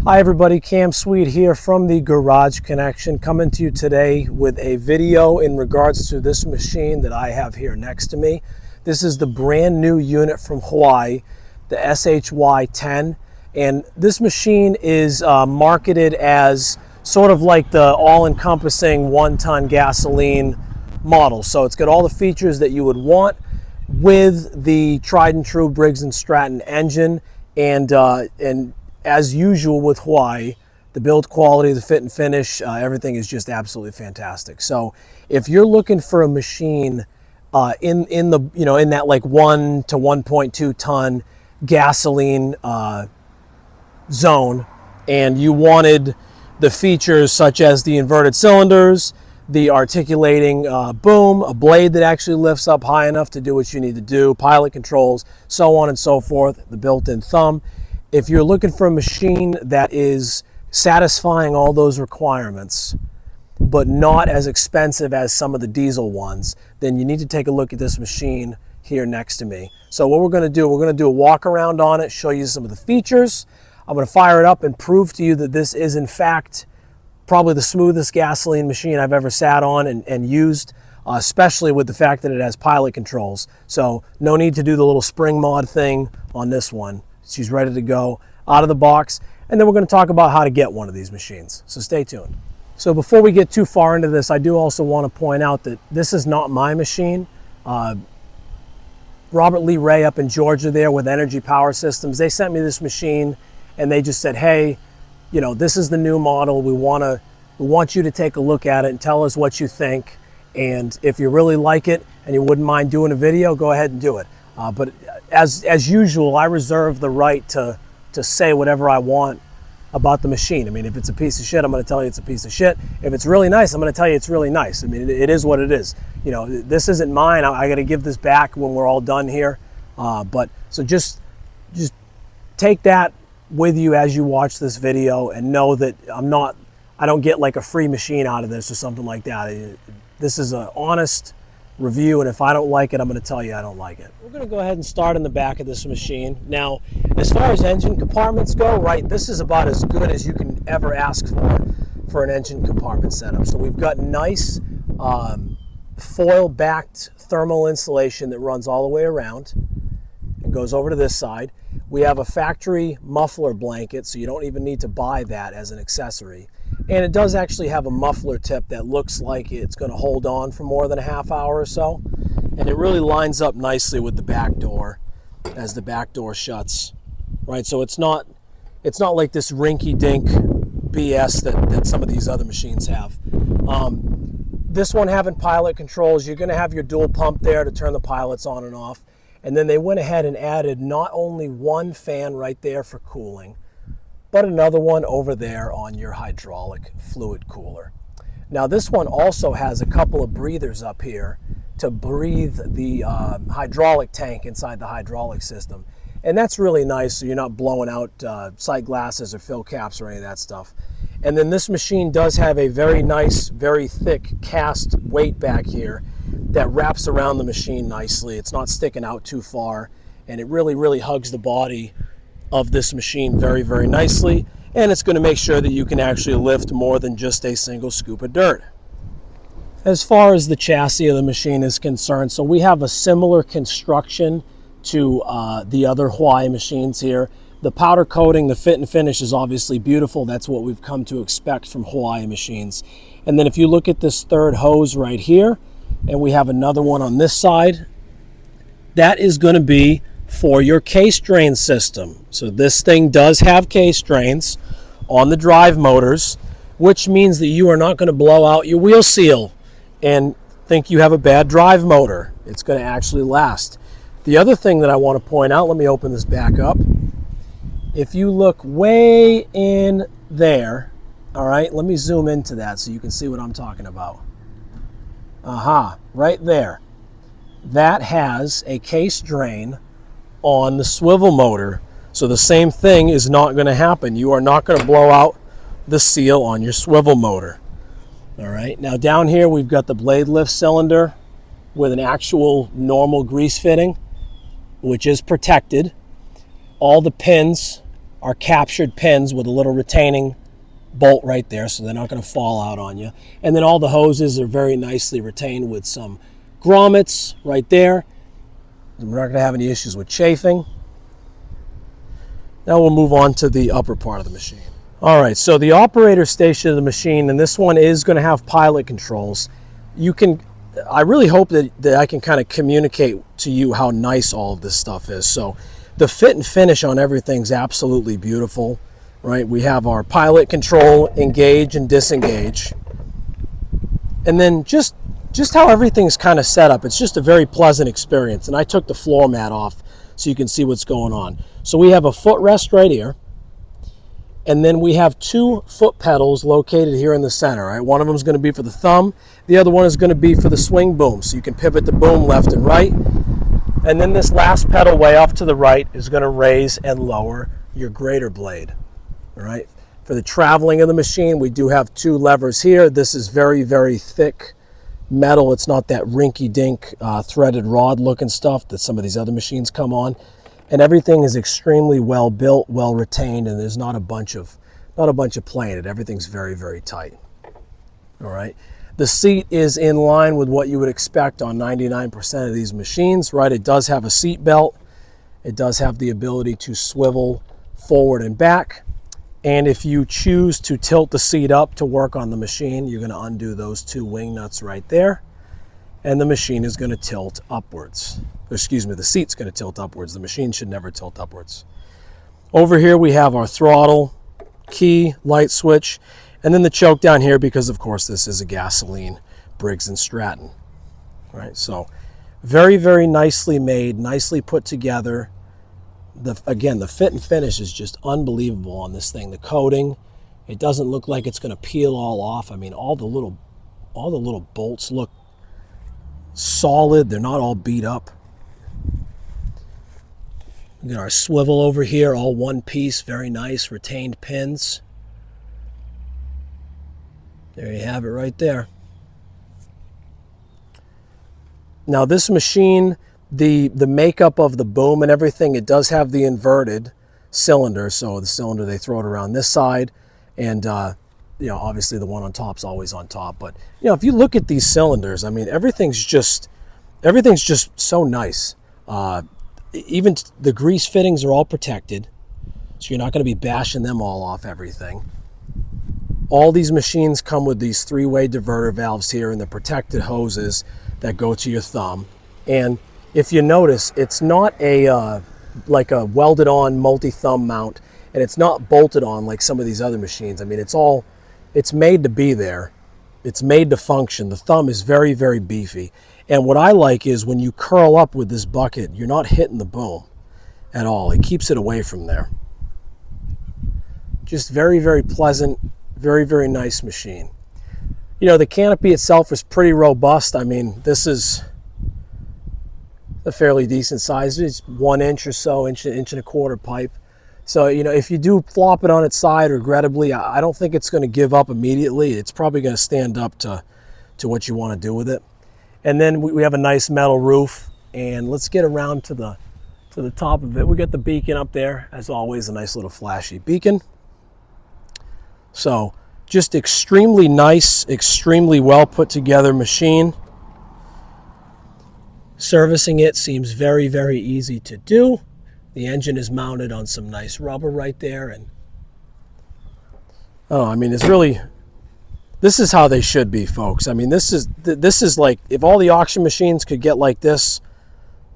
Hi everybody, Cam Sweet here from the Garage Connection, coming to you today with a video in regards to this machine that I have here next to me. This is the brand new unit from Huayee, the SHY10, and this machine is marketed as sort of like the all-encompassing one-ton gasoline model. So it's got all the features that you would want with the tried and true Briggs & Stratton engine, and as usual with Huayee, the build quality, the fit and finish, everything is just absolutely fantastic. So if you're looking for a machine in that like 1 to 1.2 ton gasoline zone, and you wanted the features such as the inverted cylinders, the articulating boom, a blade that actually lifts up high enough to do what you need to do, pilot controls, so on and so forth, the built-in thumb. If you're looking for a machine that is satisfying all those requirements, but not as expensive as some of the diesel ones, then you need to take a look at this machine here next to me. So what we're going to do a walk around on it, show you some of the features. I'm going to fire it up and prove to you that this is in fact probably the smoothest gasoline machine I've ever sat on and used, especially with the fact that it has pilot controls. So no need to do the little spring mod thing on this one. She's ready to go out of the box, and then we're going to talk about how to get one of these machines. So stay tuned. So before we get too far into this, I do also want to point out that this is not my machine. Robert Lee Ray up in Georgia there with Energy Power Systems, they sent me this machine and they just said, hey, you know, this is the new model. We want you to take a look at it and tell us what you think. And if you really like it and you wouldn't mind doing a video, go ahead and do it. But as usual, I reserve the right to say whatever I want about the machine. I mean, if it's a piece of shit, I'm going to tell you it's a piece of shit. If it's really nice, I'm going to tell you it's really nice. I mean, it is what it is. You know, this isn't mine. I got to give this back when we're all done here. But so just take that with you as you watch this video, and know that I don't get like a free machine out of this or something like that. This is an honest review, and if I don't like it, I'm going to tell you I don't like it. We're going to go ahead and start in the back of this machine. Now, as far as engine compartments go, right, this is about as good as you can ever ask for an engine compartment setup. So we've got nice foil-backed thermal insulation that runs all the way around and goes over to this side. We have a factory muffler blanket, so you don't even need to buy that as an accessory. And it does actually have a muffler tip that looks like it's going to hold on for more than a half hour or so. And it really lines up nicely with the back door as the back door shuts. Right, so it's not like this rinky-dink BS that some of these other machines have. This one having pilot controls, you're going to have your dual pump there to turn the pilots on and off. And then they went ahead and added not only one fan right there for cooling, but another one over there on your hydraulic fluid cooler. Now this one also has a couple of breathers up here to breathe the hydraulic tank inside the hydraulic system. And that's really nice, so you're not blowing out sight glasses or fill caps or any of that stuff. And then this machine does have a very nice, very thick cast weight back here that wraps around the machine nicely. It's not sticking out too far, and it really, really hugs the body of this machine very, very nicely, and it's going to make sure that you can actually lift more than just a single scoop of dirt. As far as the chassis of the machine is concerned, so we have a similar construction to the other Huayee machines here. The powder coating, the fit and finish is obviously beautiful. That's what we've come to expect from Huayee machines. And then if you look at this third hose right here, and we have another one on this side, that is going to be for your case drain system. So this thing does have case drains on the drive motors, which means that you are not going to blow out your wheel seal and think you have a bad drive motor. It's going to actually last. The other thing that I want to point out, let me open this back up. If you look way in there, all right, let me zoom into that so you can see what I'm talking about. Aha, right there. That has a case drain on the swivel motor. So the same thing is not going to happen. You are not going to blow out the seal on your swivel motor. All right, now down here we've got the blade lift cylinder with an actual normal grease fitting, which is protected. All the pins are captured pins with a little retaining bolt right there, so they're not going to fall out on you. And then all the hoses are very nicely retained with some grommets right there. And we're not going to have any issues with chafing. Now we'll move on to the upper part of the machine. All right, so the operator station of the machine, and this one is going to have pilot controls. I really hope that I can kind of communicate to you how nice all of this stuff is. So the fit and finish on everything's absolutely beautiful, right? We have our pilot control, engage and disengage. And then just how everything's kind of set up, it's just a very pleasant experience. And I took the floor mat off so you can see what's going on. So we have a footrest right here. And then we have 2 foot pedals located here in the center. Right? One of them is going to be for the thumb. The other one is going to be for the swing boom. So you can pivot the boom left and right. And then this last pedal way off to the right is going to raise and lower your grater blade. All right. For the traveling of the machine, we do have 2 levers here. This is very, very thick metal. It's not that rinky-dink threaded rod looking stuff that some of these other machines come on. And everything is extremely well built, well retained, and there's not a bunch of play in it. Everything's very, very tight. All right. The seat is in line with what you would expect on 99% of these machines, right? It does have a seat belt. It does have the ability to swivel forward and back. And if you choose to tilt the seat up to work on the machine, you're going to undo those 2 wing nuts right there. And the machine is going to tilt upwards. Excuse me, the seat's going to tilt upwards. The machine should never tilt upwards. Over here we have our throttle, key, light switch, and then the choke down here because, of course, this is a gasoline Briggs & Stratton. Right, so very, very nicely made, nicely put together. Again, the fit and finish is just unbelievable on this thing. The coating, it doesn't look like it's going to peel all off. I mean, all the little bolts look solid. They're not all beat up. We got our swivel over here, all one piece, very nice, retained pins. There you have it right there. Now this machine, the makeup of the boom and everything, it does have the inverted cylinder. So the cylinder, they throw it around this side, and you know, obviously the one on top is always on top. But you know, if you look at these cylinders, I mean, everything's just so nice. Even the grease fittings are all protected, so you're not going to be bashing them all off everything. All these machines come with these 3-way diverter valves here and the protected hoses that go to your thumb. And if you notice, it's not like a welded on multi-thumb mount, and it's not bolted on like some of these other machines. I mean, it's made to be there. It's made to function. The thumb is very, very beefy. And what I like is when you curl up with this bucket, you're not hitting the boom at all. It keeps it away from there. Just very, very pleasant, very, very nice machine. You know, the canopy itself is pretty robust. I mean, this is a fairly decent size. It's 1 inch or so, inch and a quarter pipe. So, you know, if you do flop it on its side, regrettably, I don't think it's going to give up immediately. It's probably going to stand up to what you want to do with it. And then we have a nice metal roof, and let's get around to the top of it. We got the beacon up there, as always, a nice little flashy beacon. So just extremely nice, extremely well put together machine. Servicing it seems very, very easy to do. The engine is mounted on some nice rubber right there, and oh, I mean, it's really, this is how they should be, folks. I mean, this is like, if all the auction machines could get like this,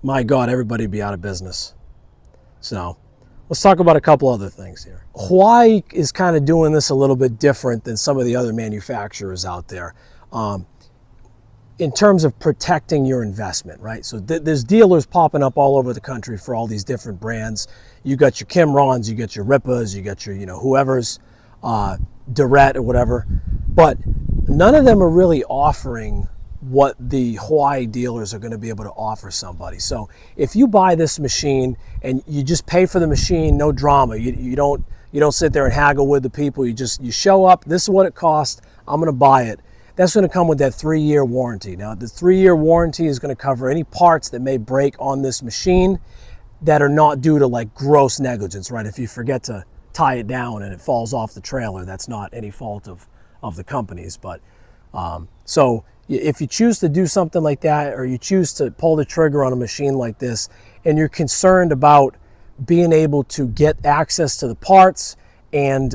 my God, everybody would be out of business. So let's talk about a couple other things here. Huayee is kind of doing this a little bit different than some of the other manufacturers out there in terms of protecting your investment, right? So there's dealers popping up all over the country for all these different brands. You got your Kimrons, you got your Rippas, you got your, you know, whoever's, Durette or whatever. But none of them are really offering what the Huayee dealers are going to be able to offer somebody. So if you buy this machine and you just pay for the machine, no drama, you don't sit there and haggle with the people, you show up, this is what it costs, I'm going to buy it. That's going to come with that 3-year warranty. Now, the 3-year warranty is going to cover any parts that may break on this machine that are not due to like gross negligence, right? If you forget to tie it down and it falls off the trailer. That's not any fault of the companies. But so if you choose to do something like that, or you choose to pull the trigger on a machine like this, and you're concerned about being able to get access to the parts and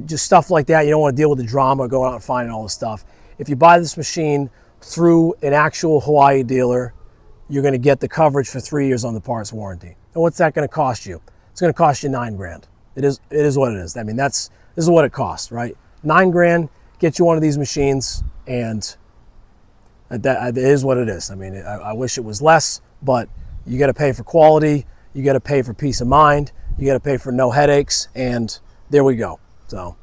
just stuff like that, you don't want to deal with the drama, going out and finding all this stuff. If you buy this machine through an actual Huayee dealer, you're going to get the coverage for 3 years on the parts warranty. And what's that going to cost you? It's going to cost you $9 grand. It is what it is. I mean, this is what it costs, right? $9 grand, get you one of these machines, and that is what it is. I mean, I wish it was less, but you got to pay for quality, you got to pay for peace of mind, you got to pay for no headaches, and there we go. So,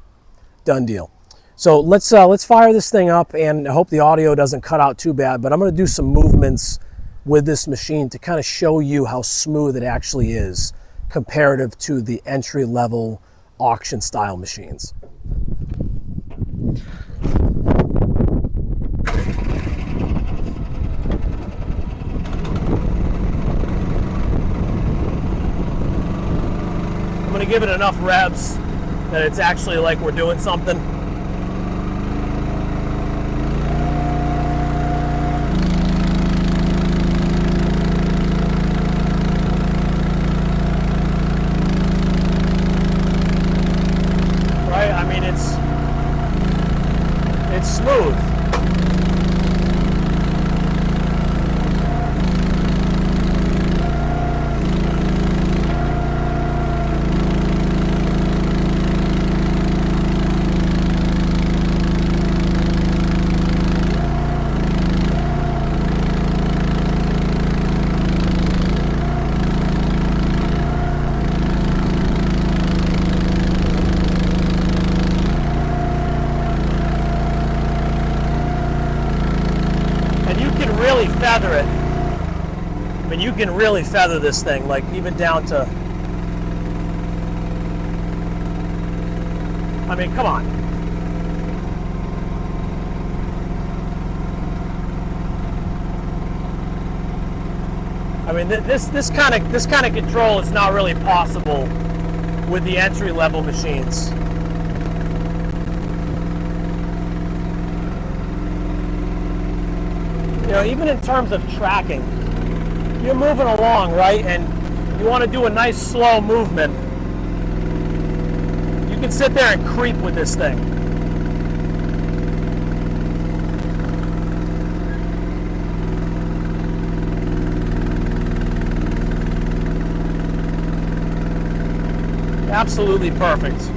done deal. So let's fire this thing up, and I hope the audio doesn't cut out too bad, but I'm going to do some movements with this machine to kind of show you how smooth it actually is comparative to the entry-level auction style machines. I'm going to give it enough revs that it's actually like we're doing something. Right? I mean, it's smooth. Really feather it. I mean, you can really feather this thing, like even down to, I mean, come on. I mean, this kind of control is not really possible with the entry level machines. You know, even in terms of tracking, you're moving along, right? And you want to do a nice slow movement. You can sit there and creep with this thing. Absolutely perfect.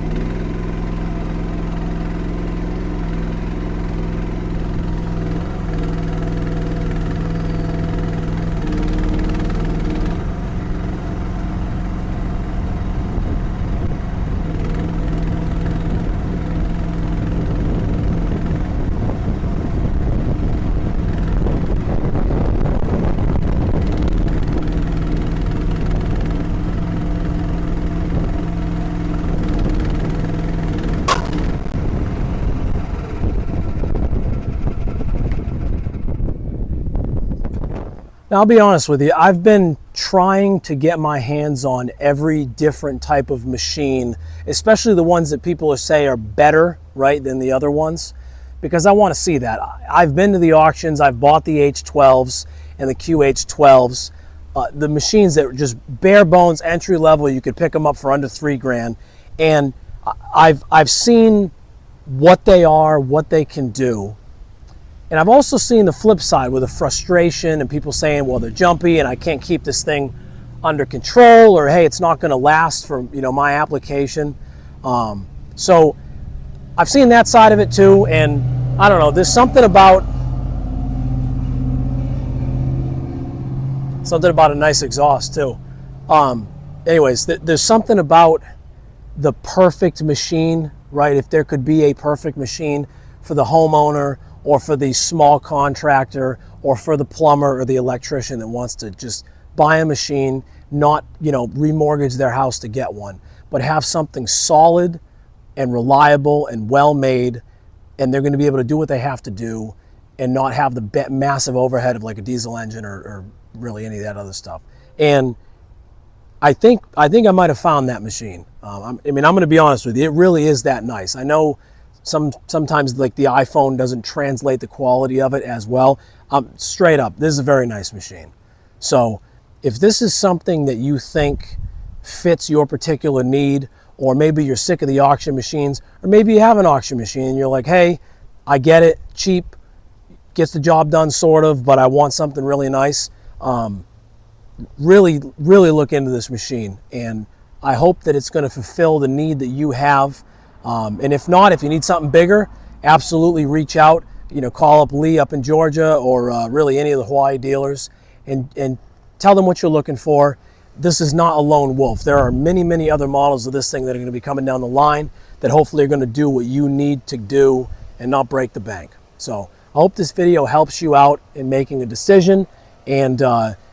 Now, I'll be honest with you, I've been trying to get my hands on every different type of machine, especially the ones that people say are better, right, than the other ones, because I want to see that. I've been to the auctions, I've bought the H12s and the QH12s, the machines that are just bare bones, entry level, you could pick them up for under $3 grand, and I've seen what they are, what they can do. And I've also seen the flip side with the frustration and people saying, well, they're jumpy and I can't keep this thing under control, or hey, it's not going to last for, you know, my application. So I've seen that side of it too, and I don't know, there's something about a nice exhaust too. Anyways, there's something about the perfect machine, right? If there could be a perfect machine for the homeowner, or for the small contractor, or for the plumber or the electrician that wants to just buy a machine, not, you know, remortgage their house to get one, but have something solid and reliable and well made, and they're going to be able to do what they have to do and not have the massive overhead of like a diesel engine or really any of that other stuff. And I think I might have found that machine. I mean, I'm going to be honest with you. It really is that nice. I know sometimes like the iPhone doesn't translate the quality of it as well. Straight up, this is a very nice machine. So if this is something that you think fits your particular need, or maybe you're sick of the auction machines, or maybe you have an auction machine and you're like, hey, I get it, cheap, gets the job done sort of, but I want something really nice. Really look into this machine, and I hope that it's going to fulfill the need that you have. And if not, if you need something bigger, absolutely reach out. You know, call up Lee up in Georgia, or really any of the Huayee dealers, and tell them what you're looking for. This is not a lone wolf. There are many other models of this thing that are going to be coming down the line that hopefully are going to do what you need to do and not break the bank. So I hope this video helps you out in making a decision, and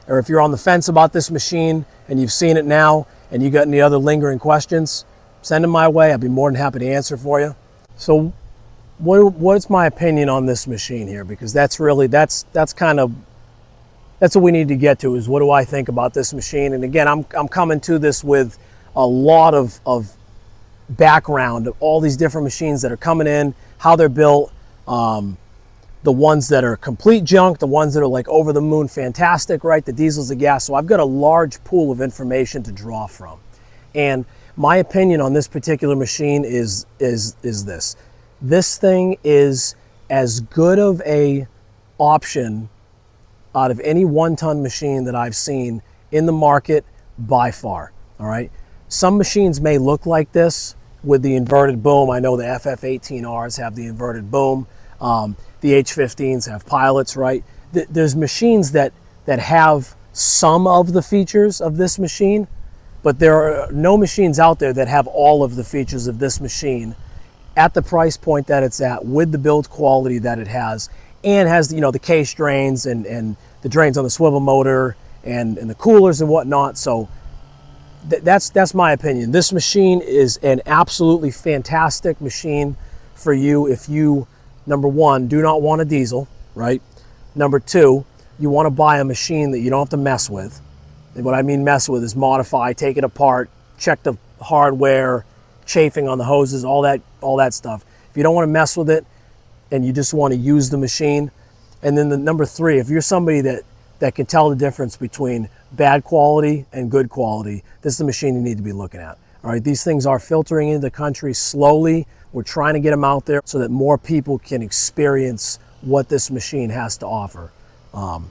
or if you're on the fence about this machine and you've seen it now and you got any other lingering questions, send them my way. I'd be more than happy to answer for you. So what's my opinion on this machine here? Because that's what we need to get to, is what do I think about this machine? And again, I'm coming to this with a lot of background of all these different machines that are coming in, how they're built, the ones that are complete junk, the ones that are like over the moon fantastic, right? The diesels, the gas. So I've got a large pool of information to draw from. And my opinion on this particular machine is this. This thing is as good of a option out of any 1-ton machine that I've seen in the market by far, all right? Some machines may look like this with the inverted boom. I know the FF18Rs have the inverted boom. The H15s have pilots, right? There's machines that have some of the features of this machine, but there are no machines out there that have all of the features of this machine at the price point that it's at, with the build quality that it has, and has, you know, the case drains and the drains on the swivel motor and the coolers and whatnot. So that's my opinion. This machine is an absolutely fantastic machine for you if you, number one, do not want a diesel, right? Number two, you want to buy a machine that you don't have to mess with. And what I mean mess with is modify, take it apart, check the hardware, chafing on the hoses, all that stuff. If you don't want to mess with it and you just want to use the machine. And then the number three, if you're somebody that can tell the difference between bad quality and good quality, this is the machine you need to be looking at. All right, these things are filtering into the country slowly. We're trying to get them out there so that more people can experience what this machine has to offer. I'm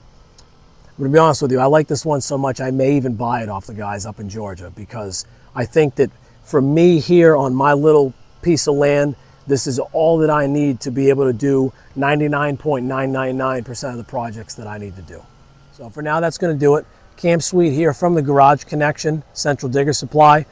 gonna be honest with you, I like this one so much I may even buy it off the guys up in Georgia, because I think that for me here on my little piece of land, this is all that I need to be able to do 99.999% of the projects that I need to do. So for now, that's gonna do it. Camp Suite here from the Garage Connection, Central Digger Supply.